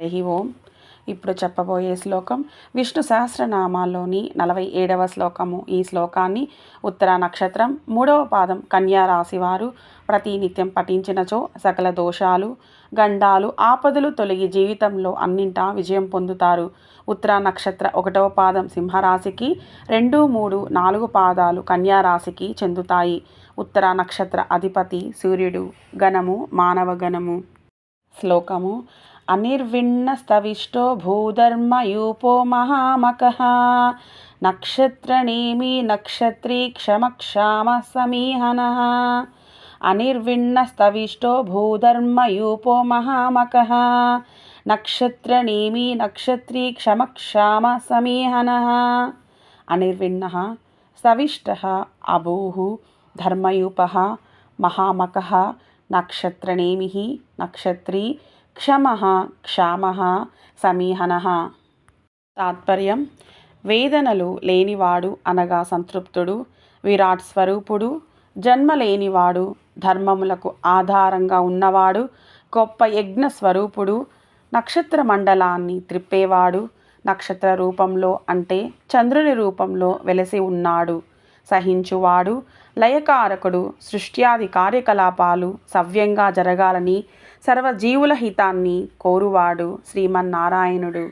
హరి ఓం. ఇప్పుడు చెప్పబోయే శ్లోకం విష్ణు సహస్రనామాల్లోని 47వ శ్లోకము. ఈ శ్లోకాన్ని ఉత్తర నక్షత్రం 3వ పాదం కన్యా రాశివారు ప్రతినిత్యం పఠించినచో సకల దోషాలు, గండాలు, ఆపదలు తొలగి జీవితంలో అన్నింటా విజయం పొందుతారు. ఉత్తర నక్షత్ర 1వ పాదం సింహరాశికి, 2, 3, 4 పాదాలు కన్యా రాశికి చెందుతాయి. ఉత్తర నక్షత్ర అధిపతి సూర్యుడు. గణము మానవ గణము. శ్లోకము అనిర్విణ్ణస్తవిష్టో భూధర్మయూపో మహామకః నక్షత్రనేమి నక్షత్రీ క్షమక్షామ సమీహనః. అనిర్విణ్ణస్తవిష్టో భూధర్మయూపో మహామకః నక్షత్రనేమి నక్షత్రీ క్షమక్షామ సమీహనః. అనిర్విణ్ణః స్తవిష్టః అభూః ధర్మయూపః మహామకః నక్షత్రనేమిః నక్షత్రీ క్షమః క్షామః సమీహనః. తాత్పర్యం: వేదనలు లేనివాడు అనగా సంతృప్తుడు, విరాట్ స్వరూపుడు, జన్మ లేనివాడు, ధర్మములకు ఆధారంగా ఉన్నవాడు, గొప్ప యజ్ఞ స్వరూపుడు, నక్షత్ర మండలాన్ని త్రిప్పేవాడు, నక్షత్ర రూపంలో అంటే చంద్రుని రూపంలో వెలసి ఉన్నాడు, సహించువాడు, లయకారకుడు, సృష్ట్యాది కార్యకలాపాలు సవ్యంగా జరగాలని సర్వజీవుల హితాన్ని కోరువాడు శ్రీమన్నారాయణుడు.